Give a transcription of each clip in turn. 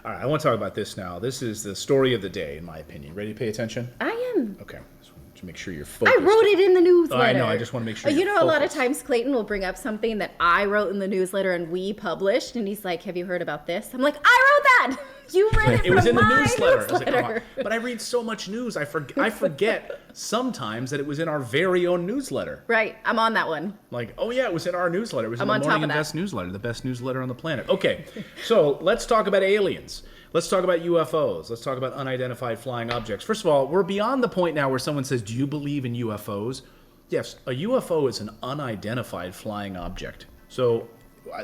All right, I want to talk about this now. This is the story of the day, in my opinion. Ready to pay attention? I am. Okay. Just want to make sure you're focused. I wrote it in the newsletter. I know. I just want to make sure You you're know, a lot of focused. times Clayton will bring up something that I wrote in the newsletter and we published, and he's like, "Have you heard about this?" I'm like, "I wrote that. You read it. It was from in the my newsletter. I was like, oh, but I read so much news. I forget sometimes that it was in our very own newsletter. Right. I'm on that one. Like, oh yeah, it was in our newsletter. It was I'm in on the top Morning of that. Invest newsletter, the best newsletter on the planet. Okay, so let's talk about aliens. Let's talk about UFOs. Let's talk about unidentified flying objects. First of all, we're beyond the point now where someone says, do you believe in UFOs? Yes, a UFO is an unidentified flying object. So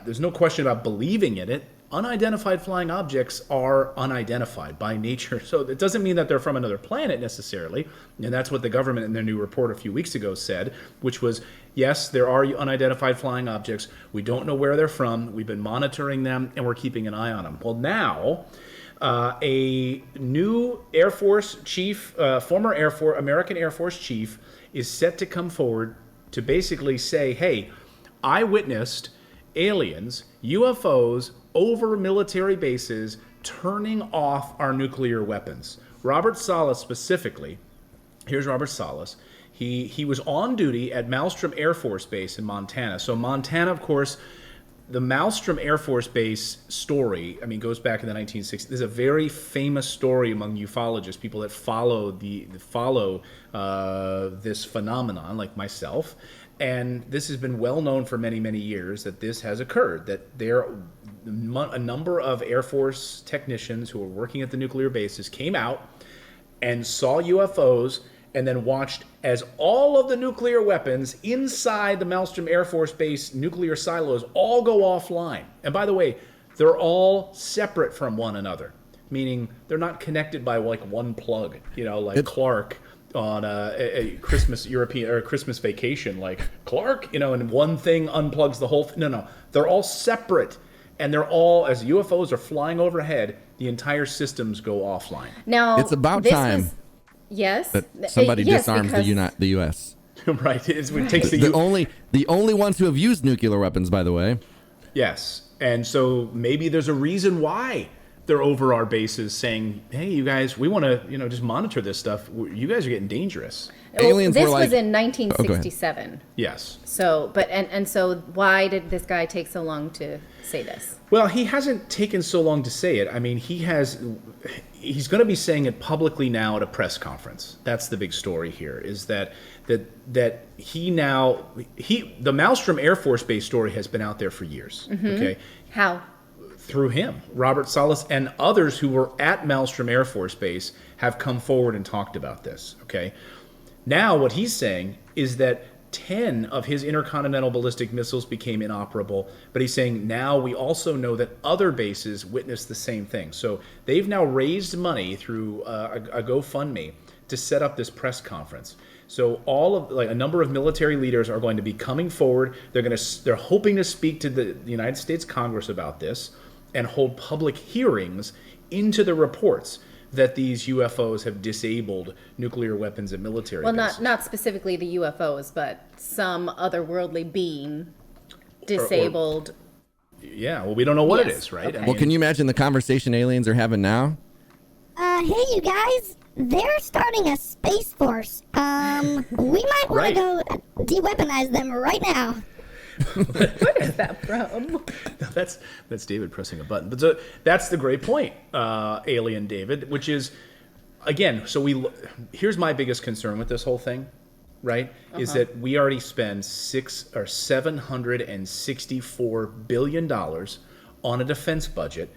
there's no question about believing in it. Unidentified flying objects are unidentified by nature. So it doesn't mean that they're from another planet necessarily. And that's what the government in their new report a few weeks ago said, which was, yes, there are unidentified flying objects. We don't know where they're from. We've been monitoring them and we're keeping an eye on them. Well, now a new Air Force chief, former American Air Force chief, is set to come forward to basically say, hey, I witnessed aliens, UFOs, over military bases turning off our nuclear weapons. Robert Salas specifically, here's Robert Salas. He was on duty at Malmstrom Air Force Base in Montana. So Montana, of course, the Malmstrom Air Force Base story, I mean, goes back in the 1960s. There's a very famous story among ufologists, people that follow this phenomenon, like myself. And this has been well known for many, many years that this has occurred, that there a number of Air Force technicians who were working at the nuclear bases came out and saw UFOs and then watched as all of the nuclear weapons inside the Malmstrom Air Force Base nuclear silos all go offline. And by the way, they're all separate from one another, meaning they're not connected by like one plug, like Clark on a Christmas European or Christmas vacation, like Clark, and one thing unplugs the whole no, they're all separate, and they're all, as UFOs are flying overhead, the entire systems go offline. Now it's about time. Yes, that somebody disarms the U.S. Right, it takes the only ones who have used nuclear weapons, by the way. Yes, and so maybe there's a reason why they're over our bases saying, hey, you guys, we want to, just monitor this stuff. You guys are getting dangerous. Aliens this were like, was in 1967. Yes. So, and so why did this guy take so long to say this? Well, he hasn't taken so long to say it. I mean, he's going to be saying it publicly now at a press conference. That's the big story here, is that the Malmstrom Air Force Base story has been out there for years. Mm-hmm. Okay. How? Through him, Robert Salas, and others who were at Malmstrom Air Force Base have come forward and talked about this, okay? Now what he's saying is that 10 of his intercontinental ballistic missiles became inoperable, but he's saying now we also know that other bases witnessed the same thing. So they've now raised money through a GoFundMe to set up this press conference. So a number of military leaders are going to be coming forward. They're hoping to speak to the United States Congress about this and hold public hearings into the reports that these UFOs have disabled nuclear weapons at military bases. Well, not specifically the UFOs, but some otherworldly being disabled. Yeah, well, we don't know what it is, right? Okay. Well, can you imagine the conversation aliens are having now? Hey, you guys, they're starting a space force. We might want to go de-weaponize them right now. What is that from? That's David pressing a button. But so that's the great point, Alien David, which is, again, here's my biggest concern with this whole thing, right? Is that we already spend $764 billion on a defense budget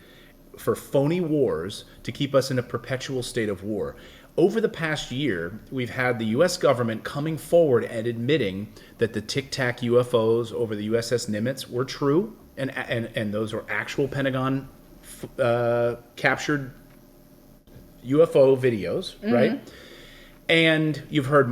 for phony wars to keep us in a perpetual state of war. Over the past year, we've had the U.S. government coming forward and admitting that the Tic Tac UFOs over the USS Nimitz were true, and those are actual Pentagon captured UFO videos, right? And you've heard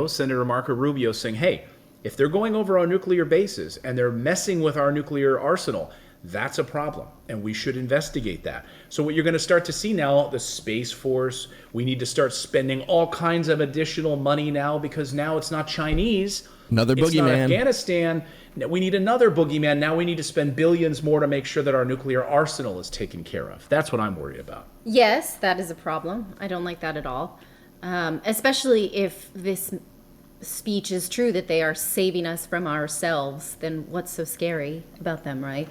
Senator Marco Rubio saying, hey, if they're going over our nuclear bases and they're messing with our nuclear arsenal, That's a problem, and we should investigate that. So what you're going to start to see now, the Space Force, we need to start spending all kinds of additional money now, because now it's not Chinese. Another It's not boogeyman. Afghanistan. We need another boogeyman. Now we need to spend billions more to make sure that our nuclear arsenal is taken care of. That's what I'm worried about. Yes, that is a problem. I don't like that at all. Especially if this speech is true, that they are saving us from ourselves, then what's so scary about them, right?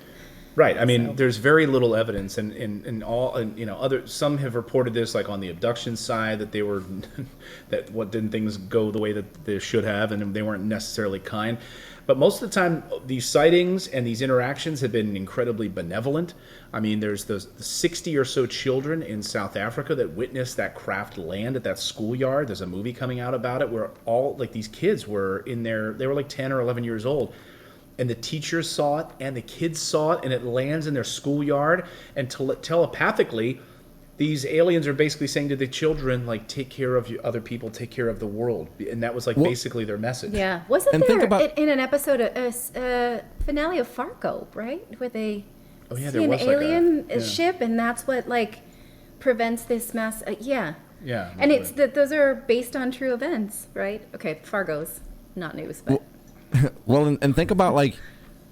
Right. I mean, there's very little evidence, and some have reported this, like on the abduction side, that they were didn't things go the way that they should have, and they weren't necessarily kind. But most of the time, these sightings and these interactions have been incredibly benevolent. I mean, there's the 60 or so children in South Africa that witnessed that craft land at that schoolyard. There's a movie coming out about it where all like these kids were in there. They were like 10 or 11 years old. And the teachers saw it, and the kids saw it, and it lands in their schoolyard. And telepathically, these aliens are basically saying to the children, like, take care of other people, take care of the world. And that was like basically their message. Yeah. Wasn't there in an episode, a finale of Fargo, right? Where they see an alien ship, and that's what, like, prevents this mass... Yeah. And it's that those are based on true events, right? Okay, Fargo's not news, but... Well, and think about, like,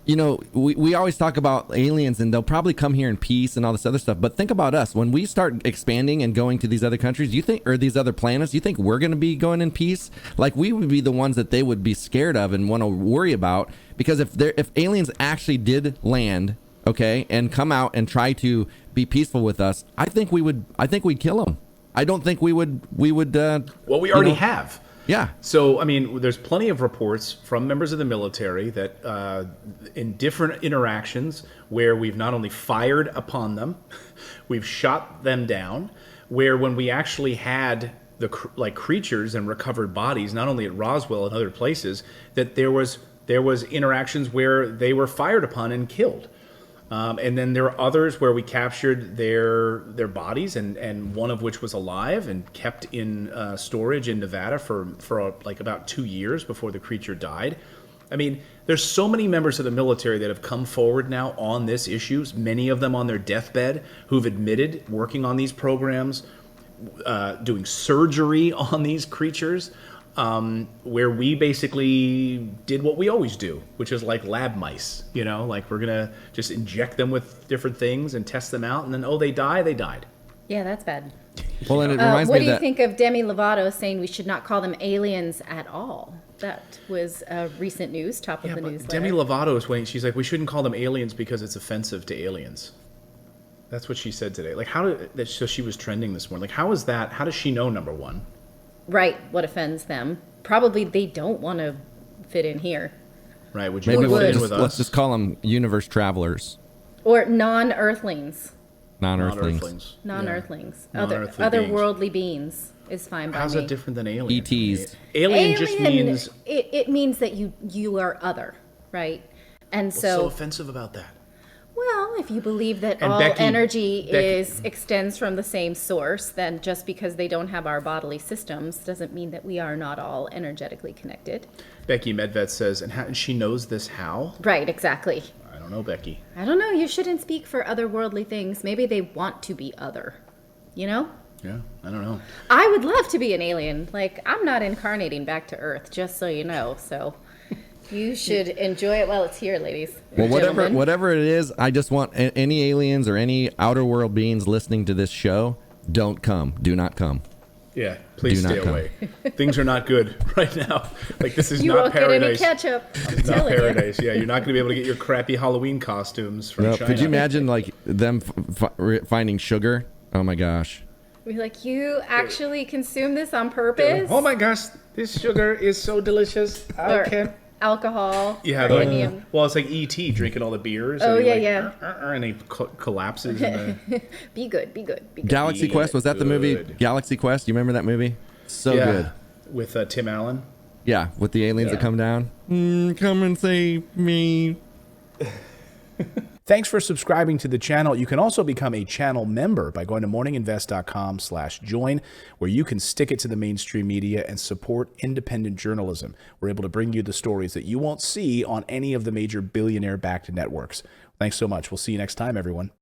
you know, we always talk about aliens and they'll probably come here in peace and all this other stuff. But think about us. When we start expanding and going to these other countries, or these other planets, you think we're going to be going in peace? Like, we would be the ones that they would be scared of and want to worry about. Because if aliens actually did land, okay, and come out and try to be peaceful with us, I think we'd kill them. I don't think we would. Well, we already have. Yeah. So, I mean, there's plenty of reports from members of the military that in different interactions where we've not only fired upon them, we've shot them down, where when we actually had the creatures and recovered bodies, not only at Roswell and other places, that there was interactions where they were fired upon and killed. And then there are others where we captured their bodies, and one of which was alive and kept in storage in Nevada for like about 2 years before the creature died. I mean, there's so many members of the military that have come forward now on this issue, many of them on their deathbed, who've admitted working on these programs, doing surgery on these creatures, where we basically did what we always do, which is like lab mice, you know, like we're going to just inject them with different things and test them out. And then, they died. Yeah, that's bad. Well, and it reminds me what do you think of Demi Lovato saying we should not call them aliens at all? That was recent news, top of the newsletter. Demi Lovato is waiting. She's like, we shouldn't call them aliens because it's offensive to aliens. That's what she said today. Like, so she was trending this morning. Like, how is that? How does she know, number one? Right, what offends them. Probably they don't want to fit in here. Right, would you maybe fit in with us? Let's just call them universe travelers. Or non-earthlings. Non-earthlings. Non-earthlings. Yeah. Otherworldly beings is fine by me. How's that different than alien? ETs. Alien just means... It means that you are other, right? And What's so so offensive about that? Well, if you believe that And all Becky- energy extends from the same source, then just because they don't have our bodily systems doesn't mean that we are not all energetically connected. Becky Medved says, and she knows this how? Right, exactly. I don't know, Becky. I don't know. You shouldn't speak for otherworldly things. Maybe they want to be other, you know? Yeah, I don't know. I would love to be an alien. Like, I'm not incarnating back to Earth, just so you know, so... You should enjoy it while it's here, ladies. Well, Gentlemen. whatever it is, I just want any aliens or any outer world beings listening to this show, don't come. Do not come. Yeah, please Do not stay come. away. Things are not good right now. Like, this is You not won't paradise. get any ketchup. I'm It's not telling you. paradise. Yeah, you're not going to be able to get your crappy Halloween costumes from No, China. could you imagine like them finding sugar? Oh my gosh. We're like, you actually consume this on purpose? Oh my gosh, this sugar is so delicious. I Or can't. alcohol. Yeah, uranium. well, it's like E.T. drinking all the beers. Oh, and he, yeah, like, yeah. and he collapses. In the, Be good. Galaxy Be Quest, was that the movie good. Galaxy Quest? You remember that movie? So yeah, good. with Tim Allen. Yeah, with the aliens that come down. Come and save me. Thanks for subscribing to the channel. You can also become a channel member by going to morninginvest.com/join, where you can stick it to the mainstream media and support independent journalism. We're able to bring you the stories that you won't see on any of the major billionaire-backed networks. Thanks so much. We'll see you next time, everyone.